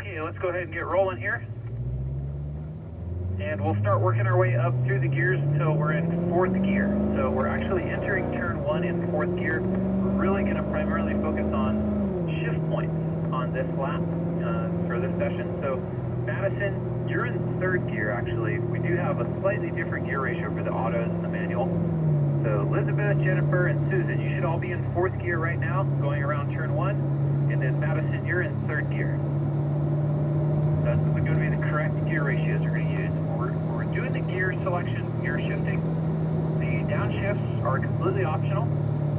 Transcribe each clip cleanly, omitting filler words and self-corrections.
Okay, let's go ahead and get rolling here. And we'll start working our way up through the gears until we're in 4th gear. So we're actually entering turn 1 in 4th gear. We're really going to primarily focus on shift points on this lap for this session. So Madison, you're in 3rd gear actually. We do have a slightly different gear ratio for the autos and the manual. So Elizabeth, Jennifer, and Susan, you should all be in 4th gear right now, going around turn 1. And then Madison, you're in 3rd gear. That's going to be the correct gear ratios we're going to use. We're doing the gear selection, gear shifting. The downshifts are completely optional.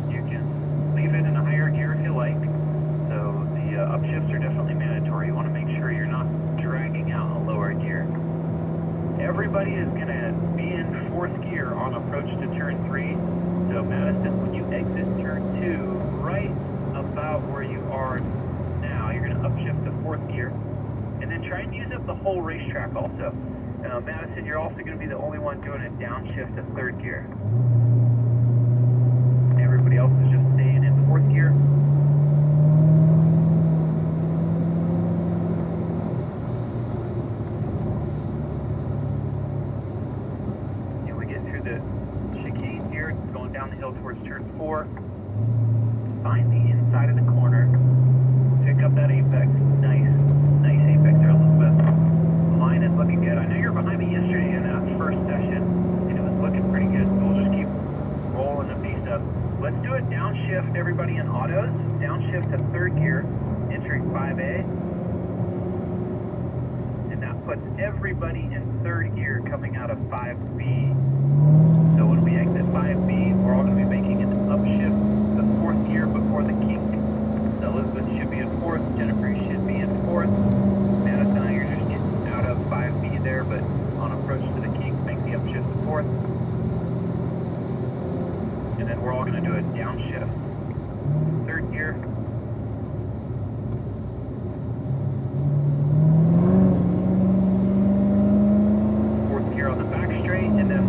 You can leave it in a higher gear if you like. So the upshifts are definitely mandatory. You want to make sure you're not dragging out a lower gear. Everybody is going to be in 4th gear on approach to turn 3. So Madison, when you exit turn 2, right about where you are now, you're going to upshift to 4th gear. And then try and use up the whole racetrack also. Madison, you're also going to be the only one doing a downshift to 3rd gear. Everybody else is just staying in 4th gear. And we get through the chicane here, going down the hill towards turn 4. Find the inside of the corner. Pick up that apex. Nice apex there, Elizabeth. Line is looking good. I know you were behind me yesterday in that first session, and it was looking pretty good, so we'll just keep rolling the pace up. Let's do a downshift, everybody in autos. Downshift to 3rd gear, entering 5A. And that puts everybody in 3rd gear coming out of 5B. So when we exit 5B, we're all going to be making an upshift to 4th gear before the kink. So Elizabeth should be in 4th, Jennifer should be in 4th. Madison, you're just getting out of 5B there, but on approach to the kink, make the upshift to 4th. And then we're all going to do a downshift. 3rd gear. 4th gear on the back straight, and then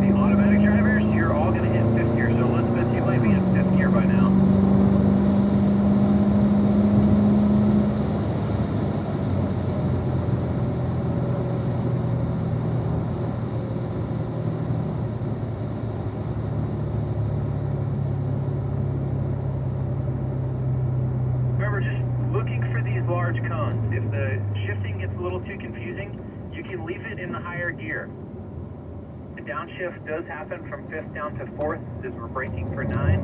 the automatic drivers, you're all going to hit 5th gear. So Elizabeth, you might be in 5th gear by now. If the shifting gets a little too confusing, you can leave it in the higher gear. The downshift does happen from 5th down to 4th as we're braking for 9,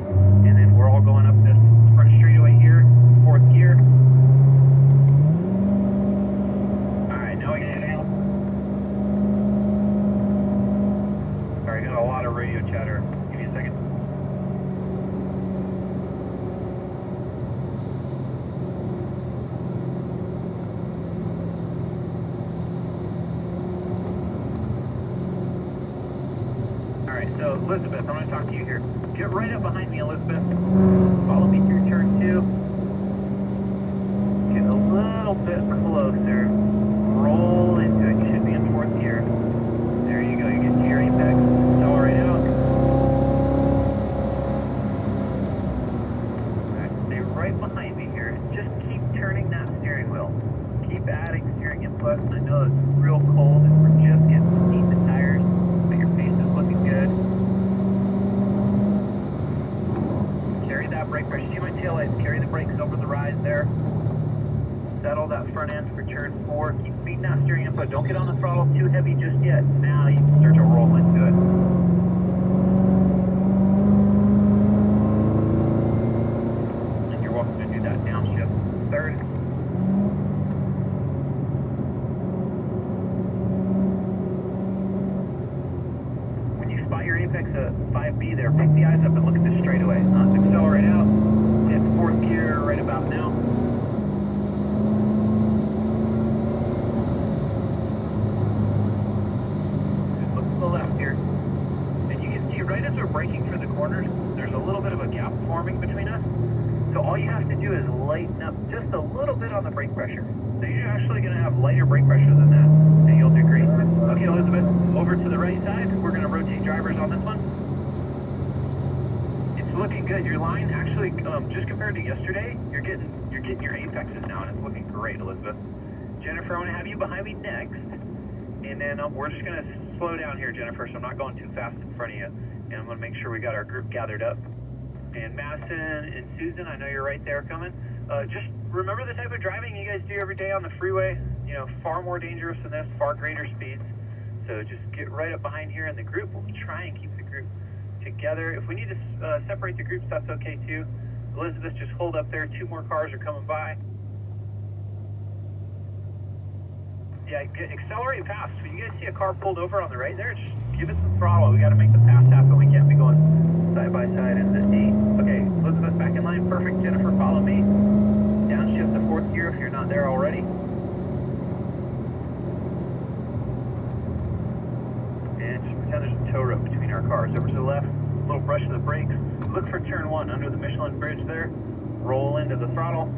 and then we're all going up this front straightaway here, 4th gear. Alright, now we get it. Sorry, got a lot of radio chatter. Give me a second. So Elizabeth, I'm going to talk to you here. Get right up behind me, Elizabeth. Follow me through turn 2. Get a little bit closer. Roll into it. You should be in 4th gear. There you go. You get to your apex. Accelerate out. Alright, stay right behind me here. Just keep turning that steering wheel. Keep adding steering input. I know it's real cold and we're just getting to steam the tires, but your pace is looking good. Carry that brake pressure. See my taillights? Carry the brakes over the rise there. Settle that front end for turn 4. Keep feeding that steering input. Don't get on the throttle too heavy just yet. Now you can start to roll into it. And you're welcome to do that downshift. 3rd. When you spot your apex at 5B there, pick the eyes up and look at the straightaway. Accelerate out. Hit 4th gear right about now. Look to the left here. And you can see right as we're braking for the corners, there's a little bit of a gap forming between us. So all you have to do is lighten up just a little bit on the brake pressure. So you're actually going to have lighter brake pressure than that, and you'll do great. Okay, Elizabeth, over to the right side. We're going to rotate drivers on this one. It's looking good. Your line actually, just compared to yesterday, you're getting your apexes now, and it's looking great, Elizabeth. Jennifer, I'm going to have you behind me next. And then we're just going to slow down here, Jennifer, so I'm not going too fast in front of you. And I'm going to make sure we got our group gathered up. And Madison and Susan, I know you're right there coming. Just remember the type of driving you guys do every day on the freeway. You know, far more dangerous than this, far greater speeds. So just get right up behind here in the group. We'll try and keep the group together. If we need to separate the groups, that's okay too. Elizabeth, just hold up there. 2 more cars are coming by. Yeah, accelerate fast. When you guys see a car pulled over on the right there, just give it some throttle. We got to make the pass happen. We can't be going side by side in the D. Okay, Elizabeth back in line. Perfect. Jennifer, follow me. Downshift to 4th gear if you're not there already. And just pretend there's a tow rope between our cars. Over to the left, a little brush of the brakes. Look for turn 1 under the Michelin bridge there. Roll into the throttle.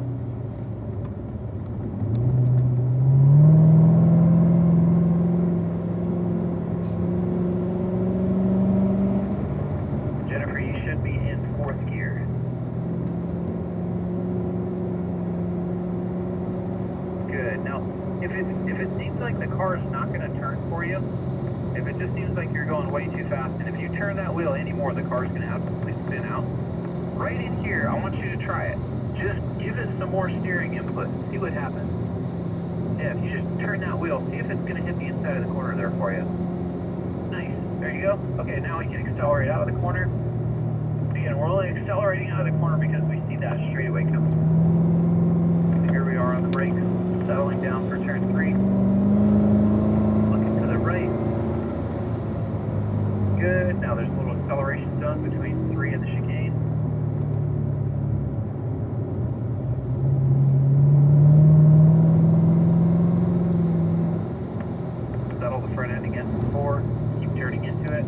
Jennifer, you should be in 4th gear. Good. Now, if it seems like the car is not going to turn for you, if it just seems like you're going way too fast, and if you turn that wheel anymore, the car's going to absolutely spin out. Right in here, I want you to try it. Just give it some more steering input. See what happens. Yeah, if you just turn that wheel, see if it's going to hit the inside of the corner there for you. Nice. There you go. Okay, now we can accelerate out of the corner. Again, we're only accelerating out of the corner because we see that straightaway coming. Here we are on the brakes, settling down for turn 3. Looking to the right. Good. Now there's a little acceleration zone between 3 and the chicane. Settle the front end against the 4. Keep turning into it.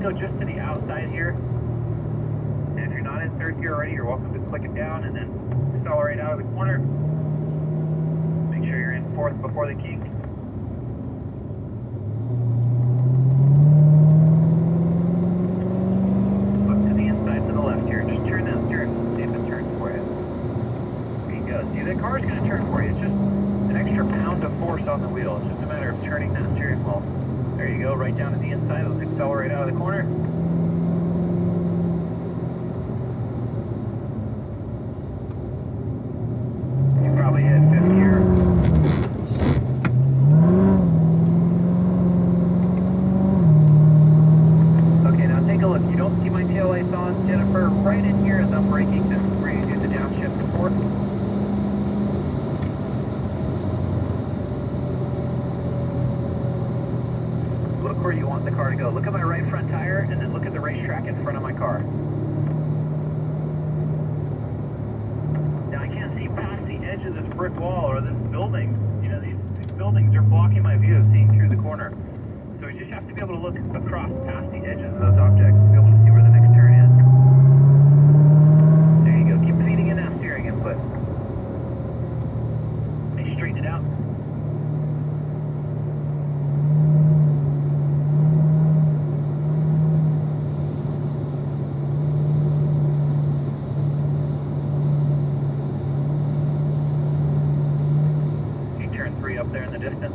Go just to the outside here, and if you're not in 3rd gear already, you're welcome to click it down and then accelerate out of the corner. Make sure you're in 4th before the kink. Look to the inside, to the left here. Just turn that steering wheel, see if it turns for you. There you go. See, the car's going to turn for you. It's just an extra pound of force on the wheel. It's just a matter of turning that steering wheel. There you go, right down to the inside. Let's accelerate out of the corner. You probably hit 5th gear. Okay, now take a look. You don't see my taillights on, Jennifer. Right in here as I'm braking, this is where you do the downshift to 4th. Where you want the car to go. Look at my right front tire and then look at the racetrack in front of my car. Now I can't see past the edge of this brick wall or this building. You know, these buildings are blocking my view of seeing through the corner. So we just have to be able to look across past the edges of those objects to be able to see where the next turn is. There you go. Keep feeding in that steering input. Can you straighten it out? Up there in the distance.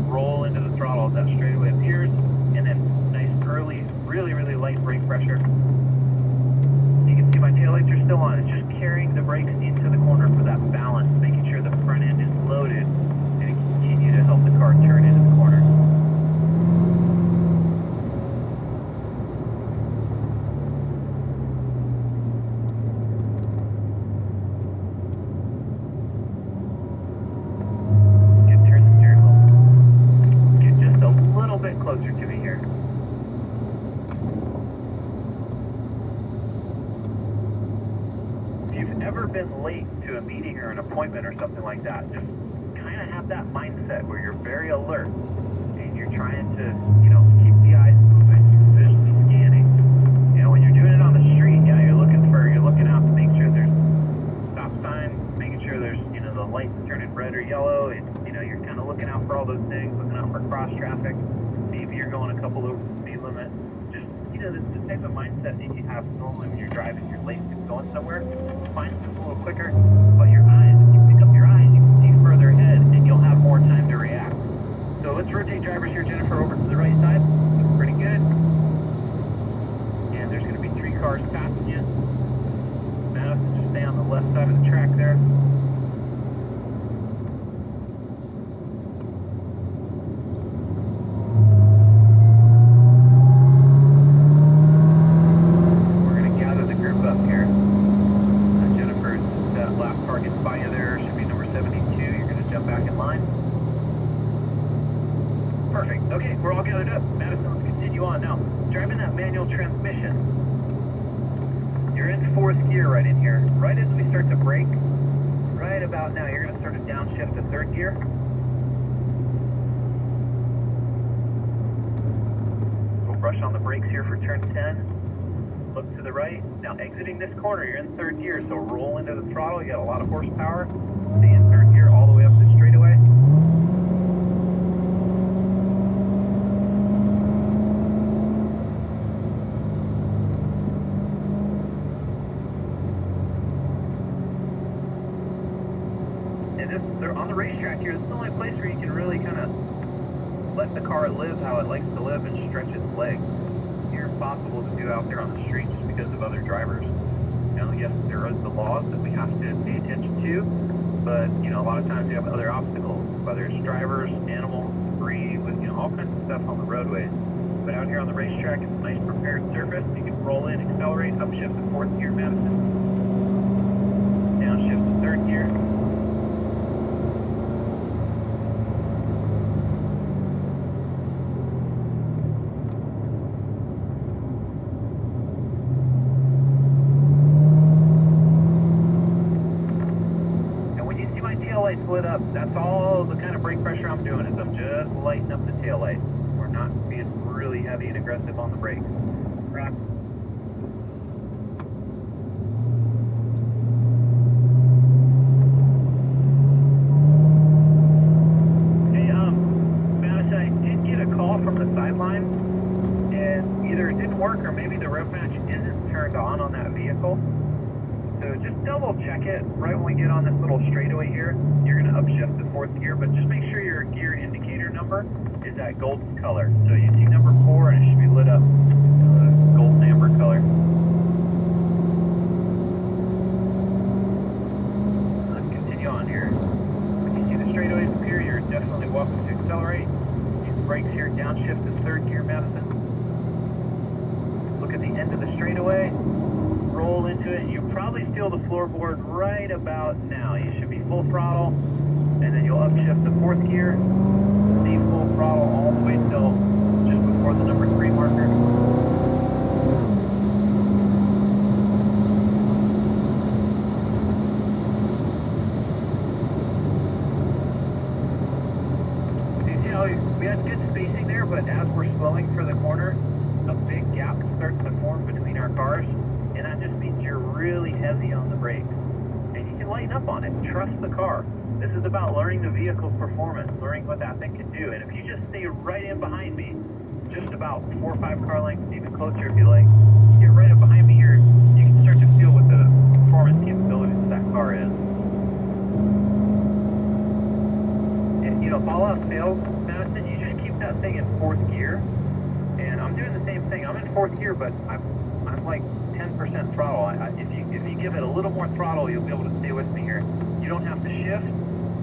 Roll into the throttle as that straightaway appears, and then nice early, really light brake pressure. You can see my taillights are still on. It's just carrying the brakes into the corner for that balance, making sure the front end is loaded and continue to help the car turn into the corner. Closer to me here. If you've ever been late to a meeting or an appointment or something like that, just kind of have that mindset where you're very alert and you're trying to, you know, keep the eyes moving, visually scanning. You know, when you're doing it on the street, yeah, you're looking out know, you're kind of looking out for all those things, looking out for cross traffic. Maybe you're going a couple over the speed limit. Just, you know, the type of mindset that you have normally when you're driving. You're late to going somewhere. Find something a little quicker. But your eyes, if you pick up your eyes, you can see further ahead, and you'll have more time to react. So let's rotate drivers here, Jennifer, over to the right side. Pretty good. And there's going to be 3 cars passing you. Madison, just stay on the left side of the track there. We're going to gather the group up here. Jennifer, that last car gets by you there. Should be number 72. You're going to jump back in line. Perfect. Okay, we're all gathered up. Madison, let's continue on. Now, driving that manual transmission, you're in 4th gear right in here. Right as we start to brake, right about now, you're going to start to downshift to 3rd gear. We'll brush on the brakes here for turn 10. Look to the right. Now, exiting this corner, you're in 3rd gear, so roll into the throttle. You got a lot of horsepower. Stay in 3rd gear all the way up the straightaway. They're on the racetrack here. This is the only place where you can really kind of let the car live how it likes to live and stretch its legs. It's impossible to do out there on the street just because of other drivers. You know, yes, there is the laws that we have to pay attention to, but, you know, a lot of times you have other obstacles, whether it's drivers, animals, debris, with, you know, all kinds of stuff on the roadways. But out here on the racetrack, it's a nice prepared surface. You can roll in, accelerate, upshift to 4th gear, Madison. Downshift to 3rd gear. Lit up. That's all the kind of brake pressure I'm doing, is I'm just lighting up the tail light. We're not being really heavy and aggressive on the brakes. Right. Hey, Madison, I did get a call from the sideline, and either it didn't work or maybe the rev match isn't turned on that vehicle. So just double check it right when we get on this little straightaway here. You're going to upshift to 4th gear, but just make sure your gear indicator number is that golden color. So you see number 4 and it should be lit up golden amber color. Let's continue on here. When you see the straightaways appear, you're definitely welcome to accelerate. Use the brakes here, downshift to 3rd gear, Madison. Look at the end of the straightaway. Roll into it, and you probably feel the floorboard right about now. You should be full throttle, and then you'll upshift to 4th gear, stay full throttle all the way till just before the number 3 marker. You see how we had good spacing there, but as we're slowing for the corner, a big gap starts to form between our cars. And that just means you're really heavy on the brakes. And you can lighten up on it. Trust the car. This is about learning the vehicle's performance, learning what that thing can do. And if you just stay right in behind me, just about 4 or 5 car lengths, even closer if you like, get right up behind me here, you can start to feel what the performance capabilities of that car is. And, you know, if all else fails, Madison, you just keep that thing in 4th gear. And I'm doing the same thing. I'm in 4th gear, but I'm like 10% throttle. If you give it a little more throttle, you'll be able to stay with me here. You don't have to shift.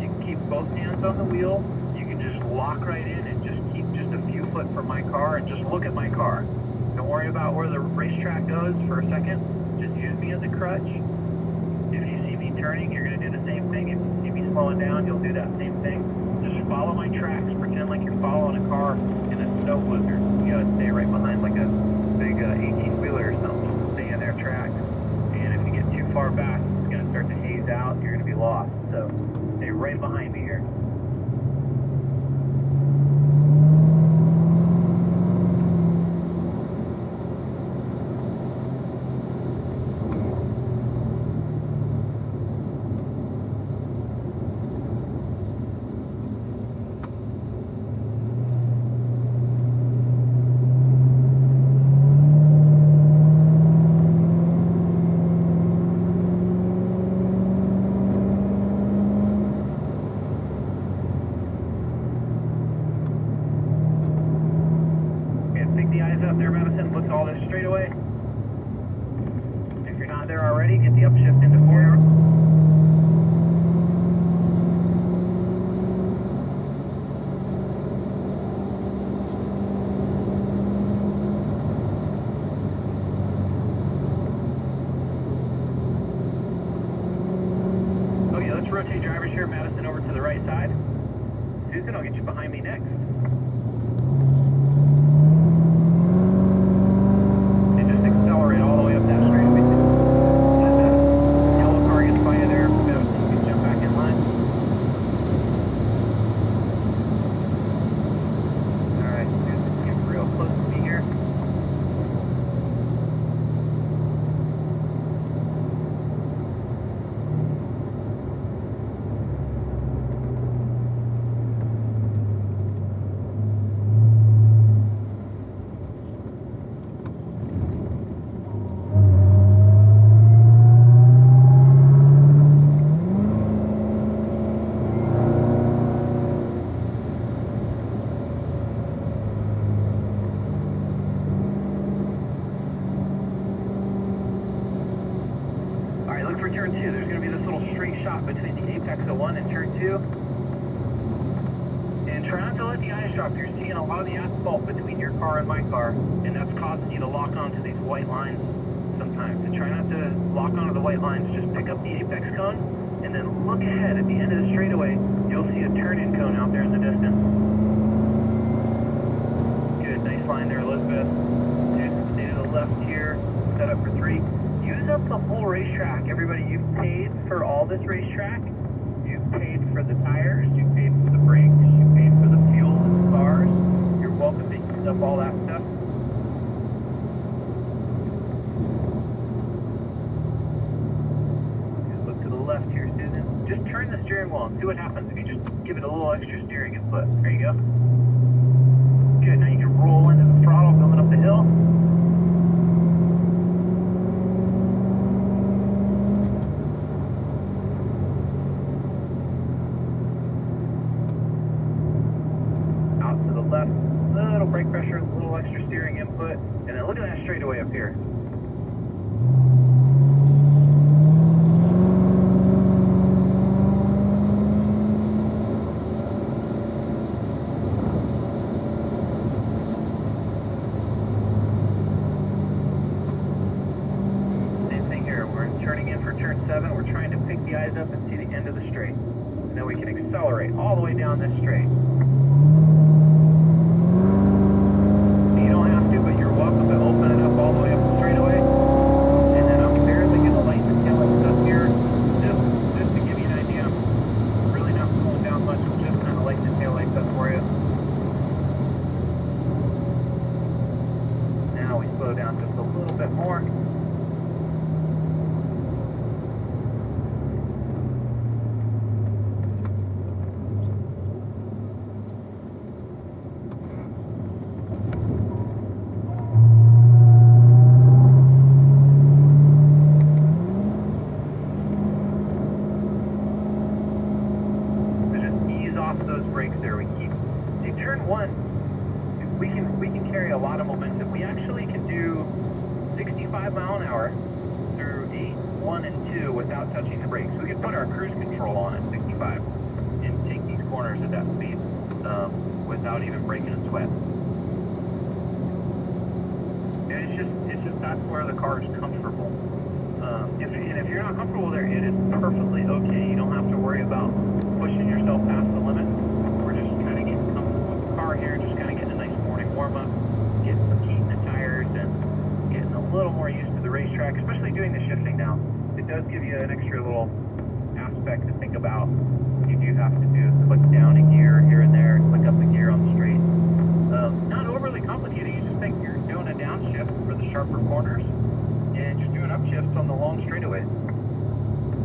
You can keep both hands on the wheel. You can just lock right in and just keep just a few foot from my car and just look at my car. Don't worry about where the racetrack goes for a second. Just use me as a crutch. If you see me turning, you're going to do the same thing. If you see me slowing down, you'll do that same thing. Just follow my tracks. Pretend like you're following a car in a snow blizzard. You got to stay right behind like a big 18-wheeler or something. Stay in their tracks. And if you get too far back, it's going to start to haze out. You're going to be lost. So stay right behind me here. straightaway. If you're not there already, get the upshift into 4. Okay, let's rotate drivers here, Madison, over to the right side. Susan, I'll get you behind me next. And just accelerate all the way up that straightaway. Let that yellow car get by you there. You can jump back in line. Alright, Susan, get real close to me here. Alright, look for turn 2. There's going to be this little straight shot between the apex of 1 and turn 2. And try not to let the eyes drop. You're seeing a lot of the asphalt between your car and my car, and that's causing you to lock onto these white lines sometimes. And try not to lock onto the white lines. Just pick up the apex cone, and then look ahead at the end of the straightaway. You'll see a turn-in cone out there in the distance. Good, nice line there, Elizabeth. Stay to the left here. Set up for 3. Use up the whole racetrack. Everybody, you've paid for all this racetrack. You've paid for the tires. You've paid for the brakes. You've paid for the fuel and the cars. You're welcome to use up all that stuff. Just look to the left here, Susan. Just turn the steering wheel and see what happens if you just give it a little extra steering input. There you go. Good. Now you can roll into the throttle coming up the hill. Left, little brake pressure, a little extra steering input, and then look at that straightaway up here. Same thing here. We're turning in for turn 7. We're trying to pick the eyes up and see the end of the straight. And then we can accelerate all the way down this straight. Down just a little bit more. So just ease off those brakes there. We keep turn 1. We can carry a lot of momentum. We actually can do 65 mile an hour through 8, 1, and 2 without touching the brakes. We can put our cruise control on at 65 and take these corners at that speed without even breaking a sweat. And it's just that's where the car is comfortable. If you're not comfortable there, it is perfectly okay. You don't have to worry about pushing yourself past the limit. We're just kind of getting comfortable with the car here, just kind of getting a nice morning warm-up, getting some heat in the tires, and getting a little more used to the racetrack, especially doing the shifting now. It does give you an extra little aspect to think about. You do have to click down a gear here and there, click up a gear on the straight. Not overly complicated. You just think you're doing a downshift for the sharper corners and just doing upshifts on the long straightaways.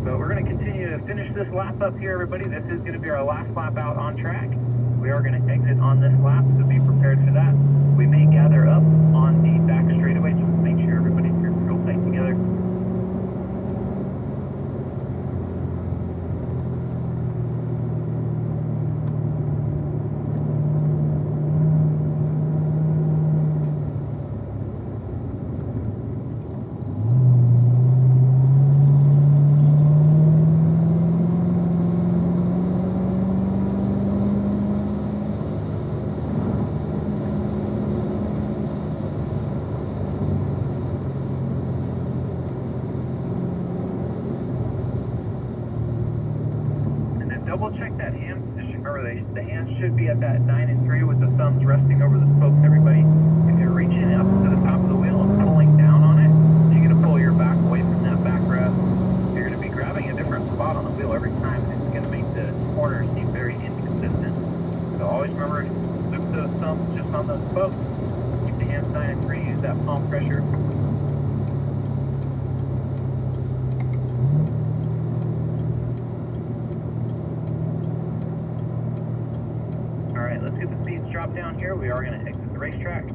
But we're going to continue to finish this lap up here, everybody. This is going to be our last lap out on track. We are going to exit on this lap, so be prepared for that. We may gather up on the back straightaway just to make sure everybody's here real tight together. the hands should be at that 9 and 3 with the thumbs resting over the spokes, everybody. If you're reaching up to the top of the wheel and pulling down on it, you're going to pull your back away from that backrest. You're going to be grabbing a different spot on the wheel every time, and it's going to make the corners seem very inconsistent. So always remember to loop those thumbs just on those spokes. Keep the hands 9 and 3, use that palm pressure. Alright, let's get the speeds dropped down here. We are going to exit the racetrack.